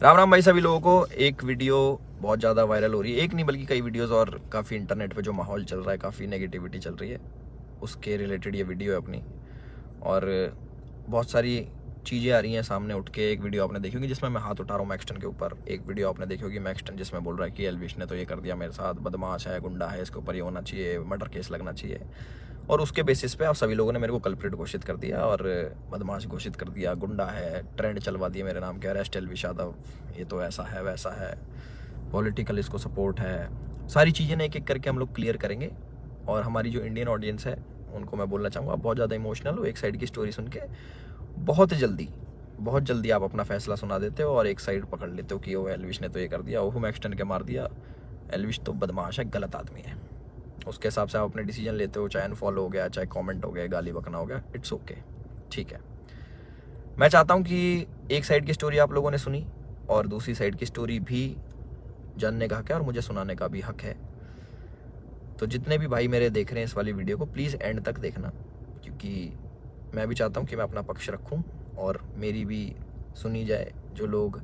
राम राम भाई सभी लोगों को। एक वीडियो बहुत ज़्यादा वायरल हो रही है, एक नहीं बल्कि कई वीडियोस, और काफ़ी इंटरनेट पे जो माहौल चल रहा है, काफ़ी नेगेटिविटी चल रही है, उसके रिलेटेड ये वीडियो है अपनी। और बहुत सारी चीज़ें आ रही हैं सामने उठ के। एक वीडियो आपने देखी होगी जिसमें मैं हाथ उठा रहा हूँ मैक्सटन के ऊपर। एक वीडियो आपने देखी होगी मैक्सटन जिसमें बोल रहा है कि एल्विश ने तो ये कर दिया मेरे साथ, बदमाश है, गुंडा है, इसके ऊपर ये होना चाहिए, मर्डर केस लगना चाहिए। और उसके बेसिस पे आप सभी लोगों ने मेरे को कल्प्रिट घोषित कर दिया और बदमाश घोषित कर दिया, गुंडा है, ट्रेंड चलवा दिए मेरे नाम के, अरेस्ट एल्विश यादव, ये तो ऐसा है वैसा है, पॉलिटिकल इसको सपोर्ट है। सारी चीज़ें ना एक एक करके हम लोग क्लियर करेंगे। और हमारी जो इंडियन ऑडियंस है उनको मैं बोलना चाहूँगा, आप बहुत ज़्यादा इमोशनल हो। एक साइड की स्टोरी सुन के बहुत जल्दी आप अपना फैसला सुना देते हो और एक साइड पकड़ लेते हो कि वो एल्विश ने तो ये कर दिया, वो मैक्सटन के मार दिया, एल्विश तो बदमाश है, गलत आदमी है। उसके हिसाब से आप अपने डिसीजन लेते हो, चाहे अनफॉलो हो गया, चाहे कमेंट हो गया, गाली बकना हो गया, इट्स ओके, ठीक है। मैं चाहता हूँ कि एक साइड की स्टोरी आप लोगों ने सुनी और दूसरी साइड की स्टोरी भी जानने का हक है और मुझे सुनाने का भी हक है। तो जितने भी भाई मेरे देख रहे हैं इस वाली वीडियो को, प्लीज़ एंड तक देखना, क्योंकि मैं भी चाहता हूँ कि मैं अपना पक्ष रखूँ और मेरी भी सुनी जाए। जो लोग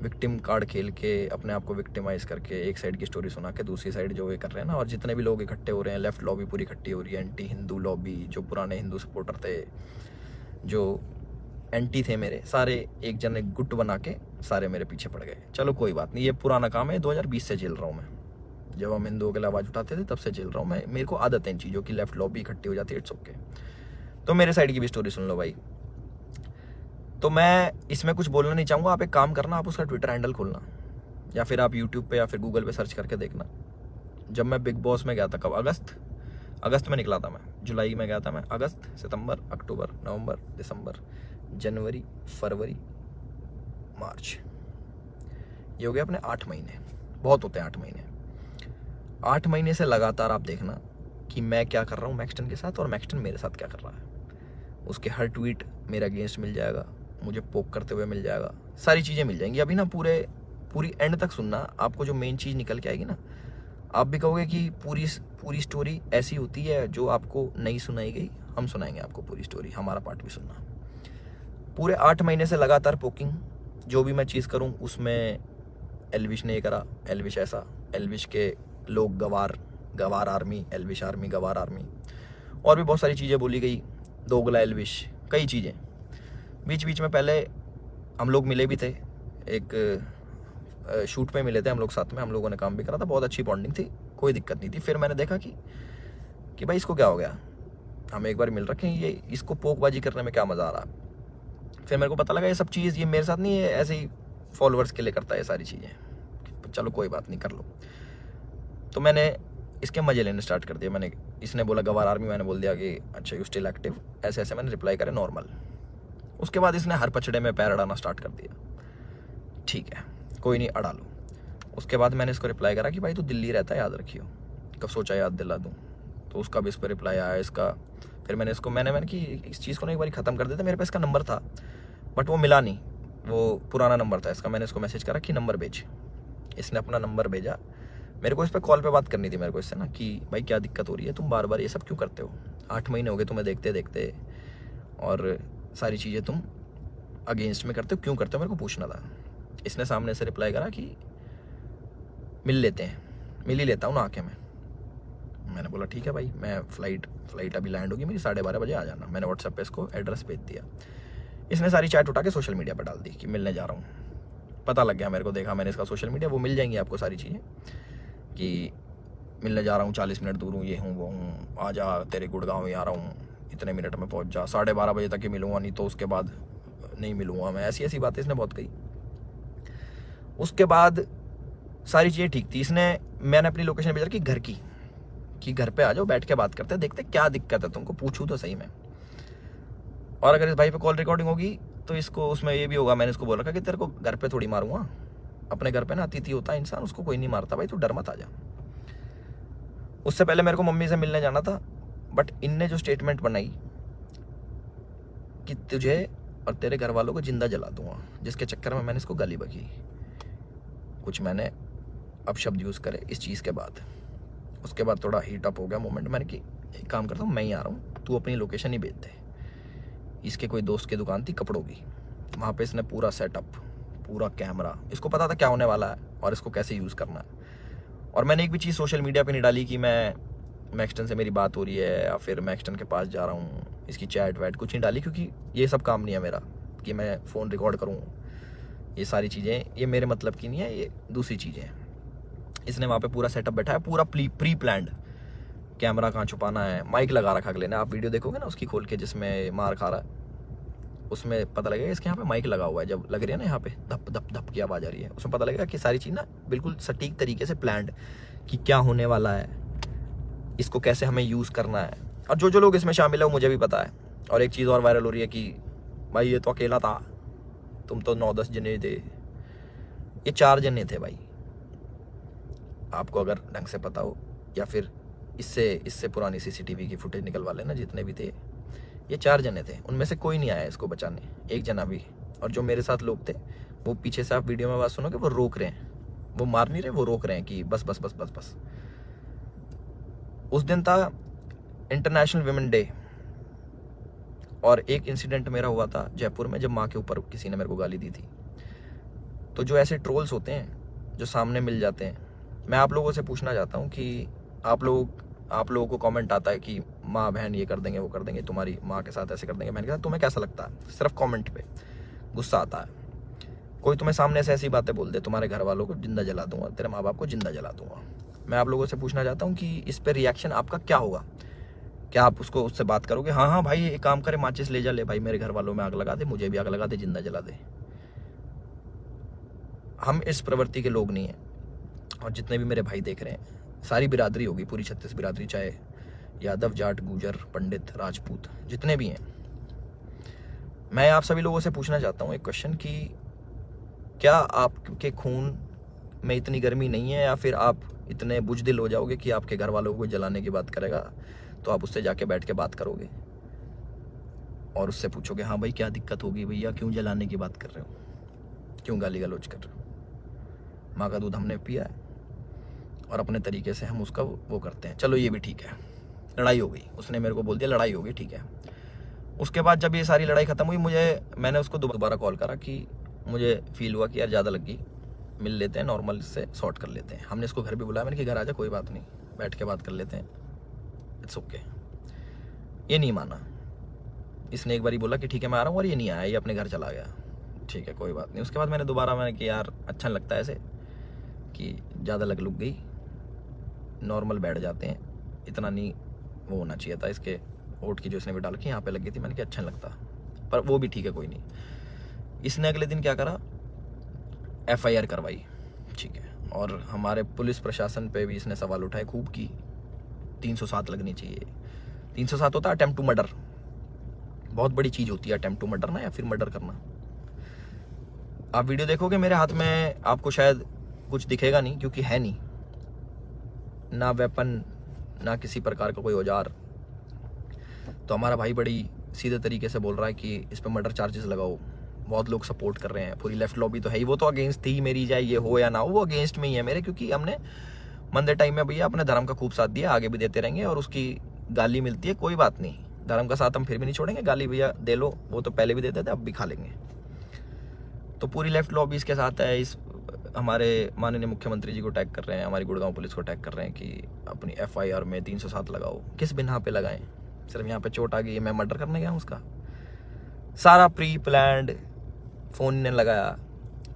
विक्टिम कार्ड खेल के अपने आप को विक्टिमाइज करके एक साइड की स्टोरी सुना के दूसरी साइड जो ये कर रहे हैं ना, और जितने भी लोग इकट्ठे हो रहे हैं, लेफ्ट लॉबी पूरी इकट्ठी हो रही है, एंटी हिंदू लॉबी, जो पुराने हिंदू सपोर्टर थे, जो एंटी थे मेरे, सारे एक जन एक गुट बना के सारे मेरे पीछे पड़ गए। चलो कोई बात नहीं, ये पुराना काम है, 2020 से झेल रहा हूँ मैं। जब हम हिंदुओं के लिए आवाज़ उठाते थे तब से झेल रहा हूँ मैं। मेरे को आदत है इन चीज़ों की, लेफ्ट लॉबी इकट्ठी हो जाती है, इट्स ओके। तो मेरे साइड की भी स्टोरी सुन लो भाई। तो मैं इसमें कुछ बोलना नहीं चाहूँगा, आप एक काम करना, आप उसका ट्विटर हैंडल खोलना या फिर आप यूट्यूब पे या फिर गूगल पे सर्च करके देखना। जब मैं बिग बॉस में गया था, कब, अगस्त में निकला था मैं, जुलाई में गया था मैं, अगस्त, सितंबर, अक्टूबर, नवंबर, दिसंबर, जनवरी, फरवरी, मार्च, ये हो गया अपने 8 महीने। बहुत होते हैं 8 महीने। 8 महीने से लगातार आप देखना कि मैं क्या कर रहा हूँ मैक्सटन के साथ और मैक्सटन मेरे साथ क्या कर रहा है। उसके हर ट्वीट मेरे अगेंस्ट मिल जाएगा, मुझे पोक करते हुए मिल जाएगा, सारी चीज़ें मिल जाएंगी। अभी ना पूरी एंड तक सुनना, आपको जो मेन चीज़ निकल के आएगी ना, आप भी कहोगे कि पूरी स्टोरी ऐसी होती है जो आपको नहीं सुनाई गई। हम सुनाएंगे आपको पूरी स्टोरी, हमारा पार्ट भी सुनना। पूरे 8 महीने से लगातार पोकिंग, जो भी मैं चीज़ करूँ उसमें एल्विश ने ये करा, एल्विश ऐसा, एल्विश के लोग गवार आर्मी, एल्विश आर्मी, गवार आर्मी, और भी बहुत सारी चीज़ें बोली गई, दोगला एल्विश, कई चीज़ें। बीच बीच में पहले हम लोग मिले भी थे, एक शूट पे मिले थे हम लोग साथ में, हम लोगों ने काम भी करा था, बहुत अच्छी बॉन्डिंग थी, कोई दिक्कत नहीं थी। फिर मैंने देखा कि भाई इसको क्या हो गया, हम एक बार मिल रखे हैं, ये इसको पोकबाजी करने में क्या मज़ा आ रहा। फिर मेरे को पता लगा ये सब चीज़ ये मेरे साथ नहीं है, ऐसे ही फॉलोअर्स के लिए करता है सारी चीज़ें। चलो कोई बात नहीं, कर लो। तो मैंने इसके मज़े लेने स्टार्ट कर दिया। इसने बोला गवार आर्मी, मैंने बोल दिया कि अच्छा यू स्टिल एक्टिव, ऐसे ऐसे मैंने रिप्लाई करे नॉर्मल। उसके बाद इसने हर पचड़े में पैर अड़ाना स्टार्ट कर दिया। ठीक है, कोई नहीं, अड़ा लो। उसके बाद मैंने इसको रिप्लाई करा कि भाई तू दिल्ली रहता है, याद रखियो, कब सोचा याद दिला दूँ। तो उसका भी इस पर रिप्लाई आया इसका। फिर मैंने इसको मैंने कि इस चीज़ को ना एक बार ख़त्म कर देते। मेरे पास इसका नंबर था बट वो मिला नहीं, वो पुराना नंबर था इसका। मैंने इसको मैसेज करा कि नंबर भेज, इसने अपना नंबर भेजा। मेरे को इस पर कॉल पे बात करनी थी मेरे को इससे ना, कि भाई क्या दिक्कत हो रही है, तुम बार बार ये सब क्यों करते हो, 8 महीने हो गए तुम्हें देखते देखते, और सारी चीज़ें तुम अगेंस्ट में करते हो, क्यों करते हो, मेरे को पूछना था। इसने सामने से रिप्लाई करा कि मिल लेते हैं, मिल ही लेता हूँ ना आके मैं। मैंने बोला ठीक है भाई, मैं फ्लाइट अभी लैंड होगी मेरी, 12:30 बजे आ जाना। मैंने व्हाट्सएप पे इसको एड्रेस भेज दिया। इसने सारी चैट उठा के सोशल मीडिया पर डाल दी कि मिलने जा रहा हूँ। पता लग गया मेरे को, देखा मैंने इसका सोशल मीडिया, वो मिल जाएंगी आपको सारी चीज़ें कि मिलने जा रहा हूँ, 40 मिनट दूर हूँ, ये हूँ वो हूँ, आ जा, तेरे गुड़गांव ही आ रहा हूँ, इतने मिनट में पहुँच जा, 12:30 बजे तक ही मिलूँगा, नहीं तो उसके बाद नहीं मिलूँगा मैं। ऐसी ऐसी बातें इसने बहुत कही। उसके बाद सारी चीज़ें ठीक थी। मैंने अपनी लोकेशन भेजा कि घर की, कि घर पे आ जाओ, बैठ के बात करते हैं, देखते क्या दिक्कत है तुमको, पूछूँ तो सही में। और अगर इस भाई पे कॉल रिकॉर्डिंग होगी तो इसको उसमें ये भी होगा, मैंने इसको बोल रखा कि तेरे को घर पे थोड़ी मारूंगा, अपने घर पे ना अतिथि होता है इंसान, उसको कोई नहीं मारता भाई, तू डर मत आ जा। उससे पहले मेरे को मम्मी से मिलने जाना था, बट इनने जो स्टेटमेंट बनाई कि तुझे और तेरे घर वालों को जिंदा जला दूंगा, जिसके चक्कर में मैंने इसको गाली बकी, कुछ मैंने अपशब्द यूज़ करे इस चीज़ के बाद। उसके बाद थोड़ा हीट अप हो गया मोमेंट। मैंने कि एक काम करता हूँ, मैं ही आ रहा हूँ, तू अपनी लोकेशन ही भेज दे। इसके कोई दोस्त की दुकान थी कपड़ों की, वहाँ पे इसने पूरा पूरा कैमरा, इसको पता था क्या होने वाला है और इसको कैसे यूज़ करना है। और मैंने एक भी चीज़ सोशल मीडिया पे नहीं डाली कि मैं मैक्सटन से मेरी बात हो रही है या फिर मैक्सटन के पास जा रहा हूँ, इसकी चैट वैट कुछ नहीं डाली, क्योंकि ये सब काम नहीं है मेरा कि मैं फ़ोन रिकॉर्ड करूँ। ये सारी चीज़ें ये मेरे मतलब की नहीं है, ये दूसरी चीज़ें हैं। इसने वहाँ पे पूरा सेटअप बैठा है, पूरा प्री प्लान्ड, कैमरा कहाँ छुपाना है, माइक लगा रखा अगले ने। आप वीडियो देखोगे ना उसकी खोल के जिसमें मार खा रहा है, उसमें पता लगेगा इसके यहाँ पे माइक लगा हुआ है। जब लग रही है ना यहाँ पे धप धप धप की आवाज़ आ रही है, उसमें पता लगेगा कि सारी चीज़ ना बिल्कुल सटीक तरीके से प्लान्ड, कि क्या होने वाला है, इसको कैसे हमें यूज़ करना है। और जो जो लोग इसमें शामिल है वो मुझे भी पता है। और एक चीज़ और वायरल हो रही है कि भाई ये तो अकेला था, तुम तो 9-10 जने थे। ये 4 जने थे भाई, आपको अगर ढंग से पता हो, या फिर इससे पुरानी CCTV की फुटेज निकलवा लेना, जितने भी थे ये 4 जने थे। उनमें से कोई नहीं आया इसको बचाने, एक जना भी। और जो मेरे साथ लोग थे वो पीछे से, आप वीडियो में बात सुनोगे, वो रोक रहे हैं, वो मार नहीं रहे, वो रोक रहे हैं कि बस बस बस बस बस। उस दिन था इंटरनेशनल विमेन डे, और एक इंसिडेंट मेरा हुआ था जयपुर में, जब माँ के ऊपर किसी ने मेरे को गाली दी थी। तो जो ऐसे ट्रोल्स होते हैं जो सामने मिल जाते हैं, मैं आप लोगों से पूछना चाहता हूँ कि आप लोगों को कमेंट आता है कि माँ बहन ये कर देंगे वो कर देंगे, तुम्हारी माँ के साथ ऐसे कर देंगे, मैंने कहा तुम्हें कैसा लगता है? सिर्फ कमेंट पे गुस्सा आता है। कोई तुम्हें सामने से ऐसी बातें बोल दे, तुम्हारे घर वालों को जिंदा जला दूंगा, तेरे माँ बाप को जिंदा जला दूंगा। मैं आप लोगों से पूछना चाहता हूँ कि इस पर रिएक्शन आपका क्या होगा? क्या आप उससे बात करोगे, हाँ हाँ भाई एक काम करे, माचिस ले जा, ले भाई मेरे घर वालों में आग लगा दे, मुझे भी आग लगा दे, जिंदा जला दे? हम इस प्रवृत्ति के लोग नहीं हैं। और जितने भी मेरे भाई देख रहे हैं, सारी बिरादरी होगी, पूरी 36 बिरादरी, चाहे यादव, जाट, गुजर, पंडित, राजपूत, जितने भी हैं, मैं आप सभी लोगों से पूछना चाहता हूँ एक क्वेश्चन कि क्या आपके खून में इतनी गर्मी नहीं है, या फिर आप इतने बुजदिल हो जाओगे कि आपके घर वालों को जलाने की बात करेगा तो आप उससे जाके बैठ के बात करोगे और उससे पूछोगे, हाँ भाई क्या दिक्कत होगी भैया, क्यों जलाने की बात कर रहे हो, क्यों गाली गलौज कर रहे हो? माँ का दूध हमने पिया है और अपने तरीके से हम उसका वो करते हैं। चलो ये भी ठीक है, लड़ाई हो गई, उसने मेरे को बोल दिया लड़ाई हो गई, ठीक है। उसके बाद जब ये सारी लड़ाई ख़त्म हुई, मैंने उसको दोबारा कॉल करा कि मुझे फील हुआ कि यार ज़्यादा लग गई, मिल लेते हैं, नॉर्मल इससे सॉर्ट कर लेते हैं। हमने इसको घर भी बुलाया, मैंने कि घर आ जा, कोई बात नहीं, बैठ के बात कर लेते हैं, इट्स ओके। ये नहीं माना, इसने एक बार ही बोला कि ठीक है मैं आ रहा हूँ, और ये नहीं आया, ये अपने घर चला गया, ठीक है कोई बात नहीं। उसके बाद मैंने कि यार अच्छा नहीं लगता ऐसे कि ज़्यादा लग गई, नॉर्मल बैठ जाते हैं, इतना नहीं वो होना चाहिए था। इसके वोट की जो इसने भी डाल के यहाँ पे लग गई थी, मैंने कि अच्छा नहीं लगता, पर वो भी ठीक है कोई नहीं। इसने अगले दिन क्या करा, FIR करवाई, ठीक है। और हमारे पुलिस प्रशासन पे भी इसने सवाल उठाए खूब की 307 लगनी चाहिए। 307 होता है अटेम्प्ट टू मर्डर, बहुत बड़ी चीज़ होती है अटेम्प्ट टू मर्डर ना, या फिर मर्डर करना। आप वीडियो देखोगे मेरे हाथ में, आपको शायद कुछ दिखेगा नहीं, क्योंकि है नहीं ना वेपन, ना किसी प्रकार का कोई औजार। तो हमारा भाई बड़ी सीधे तरीके से बोल रहा है कि इस पर मर्डर चार्जेस लगाओ। बहुत लोग सपोर्ट कर रहे हैं, पूरी लेफ्ट लॉबी तो है ही, वो तो अगेंस्ट थी मेरी, चाहे ये हो या ना हो, वो अगेंस्ट में ही है मेरे, क्योंकि हमने मंदे टाइम में भैया अपने धर्म का खूब साथ दिया, आगे भी देते रहेंगे। और उसकी गाली मिलती है, कोई बात नहीं, धर्म का साथ हम फिर भी नहीं छोड़ेंगे, गाली भैया दे लो, वो तो पहले भी देते थे, अब भी खा लेंगे। तो पूरी लेफ्ट लॉबी इसके साथ है। इस हमारे माननीय मुख्यमंत्री जी को टैग कर रहे हैं, हमारी गुड़गांव पुलिस को टैग कर रहे हैं कि अपनी FIR में 307 लगाओ। किस बिना पे लगाएं? सिर्फ यहाँ पे चोट आ गई, मैं मर्डर करने गया हूँ उसका? सारा प्री प्लान्ड, फ़ोन इनने लगाया,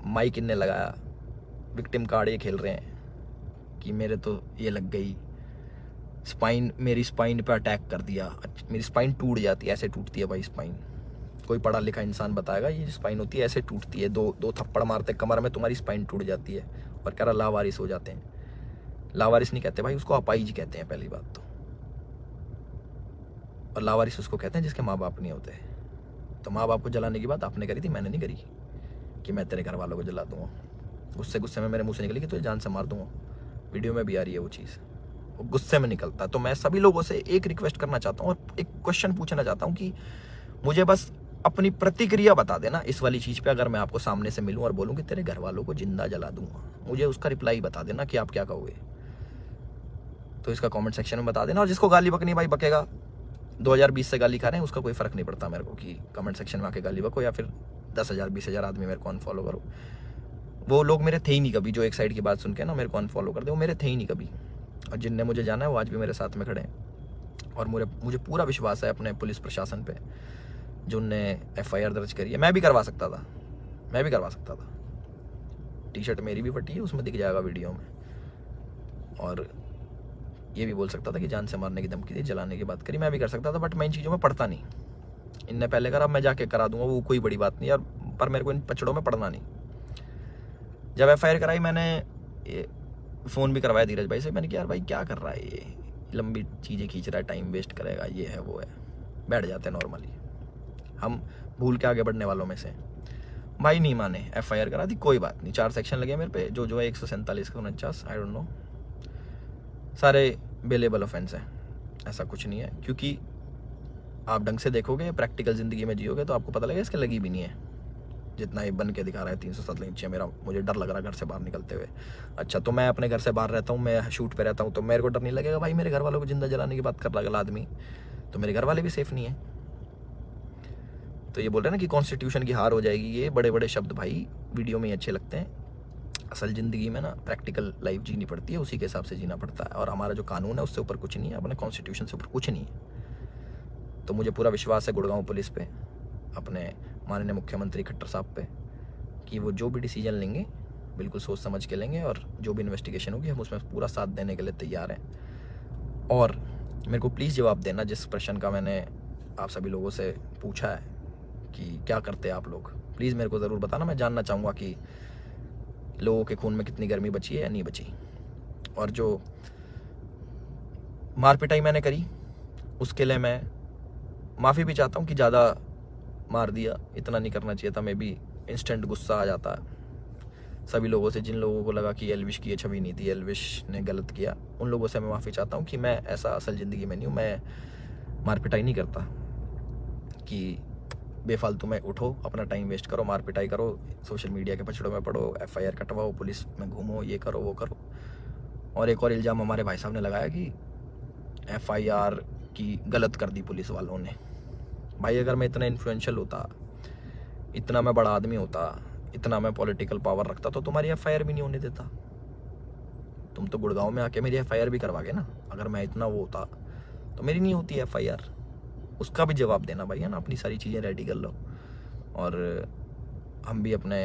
माइक इनने लगाया, विक्टिम कार्ड ये खेल रहे हैं कि मेरे तो ये लग गई, स्पाइन, मेरी स्पाइन पे अटैक कर दिया, मेरी स्पाइन टूट जाती है, ऐसे टूटती है भाई स्पाइन। कोई पढ़ा लिखा इंसान बताएगा ये स्पाइन होती है, ऐसे टूटती है, दो थप्पड़ मारते कमर में, तुम्हारी स्पाइन टूट जाती है। और कह रहा लावारिस हो जाते हैं। लावारिस नहीं कहते भाई, उसको अपाइज कहते हैं पहली बात तो। और लावारिस उसको कहते हैं जिसके माँ बाप नहीं होते। तो माँ बाप को जलाने की बात आपने करी थी, मैंने नहीं करी कि मैं तेरे घर वालों को जला दूंगा। गुस्से में मेरे मुँह से निकली कि तुझे जान से मार दूंगा। वीडियो में भी आ रही है वो चीज़, वो गुस्से में निकलता। तो मैं सभी लोगों से एक रिक्वेस्ट करना चाहता हूँ और एक क्वेश्चन पूछना चाहता हूँ कि मुझे बस अपनी प्रतिक्रिया बता देना इस वाली चीज़ पे। अगर मैं आपको सामने से मिलूं और बोलूं कि तेरे घर वालों को जिंदा जला दूंगा, मुझे उसका रिप्लाई बता देना कि आप क्या कहोगे। तो इसका कमेंट सेक्शन में बता देना। और जिसको गाली बकनी भाई बकेगा, 2020 से गाली खा रहे हैं, उसका कोई फ़र्क नहीं पड़ता मेरे को कि कमेंट सेक्शन में आके गाली बको या फिर 10,000 20,000 आदमी मेरे को अनफॉलो करो। वो लोग मेरे थे ही नहीं कभी, जो एक साइड की बात सुन के ना मेरे को अनफॉलो कर दे, वो मेरे थे ही नहीं कभी। और जिनने मुझे जाना है वो आज भी मेरे साथ में खड़े हैं। और मुझे पूरा विश्वास है अपने पुलिस प्रशासन पे, जो उनने FIR दर्ज करी है। मैं भी करवा सकता था। टी शर्ट मेरी भी फटी है, उसमें दिख जाएगा वीडियो में। और ये भी बोल सकता था कि जान से मारने की धमकी दी, जलाने की बात करी, मैं भी कर सकता था। बट मैं इन चीज़ों में पढ़ता नहीं। इनने पहले करा, मैं जाके करा दूंगा, वो कोई बड़ी बात नहीं यार। पर मेरे को इन पचड़ों में पढ़ना नहीं। जब FIR कराई, मैंने फ़ोन भी करवाया धीरज भाई से। मैंने कहा यार भाई क्या कर रहा है ये, लंबी चीज़ें खींच रहा है, टाइम वेस्ट करेगा, ये है वो है। बैठ जाते हैं नॉर्मली, हम भूल के आगे बढ़ने वालों में से। भाई नहीं माने, FIR करा दी, कोई बात नहीं। 4 सेक्शन लगे मेरे पे, जो है 147 का 49, आई डोंट नो, सारे बेलेबल ऑफेंस हैं। ऐसा कुछ नहीं है, क्योंकि आप ढंग से देखोगे, प्रैक्टिकल ज़िंदगी में जियोगे तो आपको पता लगेगा इसके लगी भी नहीं है। जितना ये बन के दिखा रहा है 307 नीचे, मुझे डर लग रहा है घर से बाहर निकलते हुए। अच्छा, तो मैं अपने घर से बाहर रहता हूँ, मैं शूट पे रहता हूँ, तो मेरे को डर नहीं लगेगा भाई मेरे घर वालों को जिंदा जलाने की बात कर रहा है आदमी, तो मेरे घर वाले भी सेफ नहीं है। तो ये बोल रहे हैं ना कि कॉन्स्टिट्यूशन की हार हो जाएगी, ये बड़े बड़े शब्द भाई वीडियो में ही अच्छे लगते हैं। असल ज़िंदगी में ना प्रैक्टिकल लाइफ जीनी पड़ती है, उसी के हिसाब से जीना पड़ता है। और हमारा जो कानून है उससे ऊपर कुछ नहीं है, अपने कॉन्स्टिट्यूशन से ऊपर कुछ नहीं है। तो मुझे पूरा विश्वास है गुड़गांव पुलिस पे, अपने माननीय मुख्यमंत्री खट्टर साहब पे, कि वो जो भी डिसीजन लेंगे बिल्कुल सोच समझ के लेंगे। और जो भी इन्वेस्टिगेशन होगी हम उसमें पूरा साथ देने के लिए तैयार हैं। और मेरे को प्लीज़ जवाब देना जिस प्रश्न का मैंने आप सभी लोगों से पूछा है कि क्या करते हैं आप लोग, प्लीज़ मेरे को ज़रूर बताना। मैं जानना चाहूँगा कि लोगों के खून में कितनी गर्मी बची है या नहीं बची। और जो मार पिटाई मैंने करी उसके लिए मैं माफ़ी भी चाहता हूँ कि ज़्यादा मार दिया, इतना नहीं करना चाहिए था। मैं भी इंस्टेंट गुस्सा आ जाता है सभी लोगों से, जिन लोगों को लगा कि एल्विश की ये छवि नहीं थी, एल्विश ने गलत किया, उन लोगों से मैं माफ़ी चाहता हूँ कि मैं ऐसा असल ज़िंदगी में नहीं हूँ। मैं मार पिटाई नहीं करता कि बेफालतू में उठो, अपना टाइम वेस्ट करो, मार पिटाई करो, सोशल मीडिया के पछड़ों में पड़ो, FIR कटवाओ, पुलिस में घूमो, ये करो वो करो। और एक और इल्ज़ाम हमारे भाई साहब ने लगाया कि FIR की गलत कर दी पुलिस वालों ने। भाई अगर मैं इतना इन्फ्लुएंशियल होता, इतना मैं बड़ा आदमी होता, इतना मैं पॉलिटिकल पावर रखता, तो तुम्हारी FIR भी नहीं होने देता। तुम तो गुड़गांव में आके मेरी FIR भी करवागे ना। अगर मैं इतना वो होता तो मेरी नहीं होती FIR। उसका भी जवाब देना भाई, है ना। अपनी सारी चीज़ें रेडी कर लो और हम भी अपने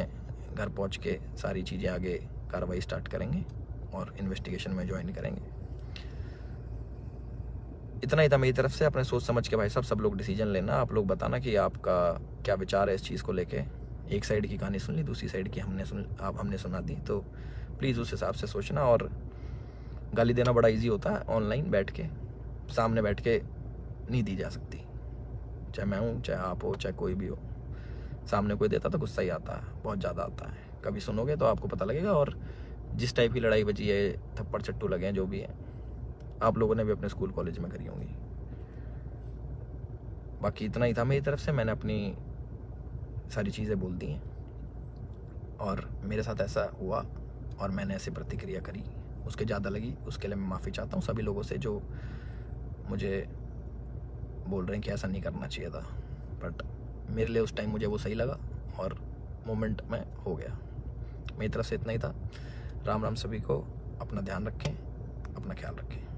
घर पहुंच के सारी चीज़ें आगे कार्रवाई स्टार्ट करेंगे और इन्वेस्टिगेशन में ज्वाइन करेंगे। इतना ही था मेरी तरफ से। अपने सोच समझ के भाई साहब सब लोग डिसीजन लेना। आप लोग बताना कि आपका क्या विचार है इस चीज़ को लेके। एक साइड की कहानी सुन ली, दूसरी साइड की हमने सुना दी, तो प्लीज़ उस हिसाब से सोचना। और गाली देना बड़ा इजी होता है, ऑनलाइन बैठ के, सामने बैठ के नहीं दी जा सकती। चाहे मैं हूँ, चाहे आप हो, चाहे कोई भी हो, सामने कोई देता तो गुस्सा ही आता है, बहुत ज़्यादा आता है। कभी सुनोगे तो आपको पता लगेगा। और जिस टाइप की लड़ाई बची है, थप्पड़ चट्टू लगे हैं, जो भी है, आप लोगों ने भी अपने स्कूल कॉलेज में करी होंगी। बाकी इतना ही था मेरी तरफ से। मैंने अपनी सारी चीज़ें बोल दी हैं और मेरे साथ ऐसा हुआ और मैंने ऐसी प्रतिक्रिया करी, उसके ज़्यादा लगी, उसके लिए मैं माफ़ी चाहता हूँ सभी लोगों से जो मुझे बोल रहे हैं कि ऐसा नहीं करना चाहिए था। बट मेरे लिए उस टाइम मुझे वो सही लगा और मोमेंट में हो गया। मेरी तरफ से इतना ही था। राम राम सभी को। अपना ध्यान रखें, अपना ख्याल रखें।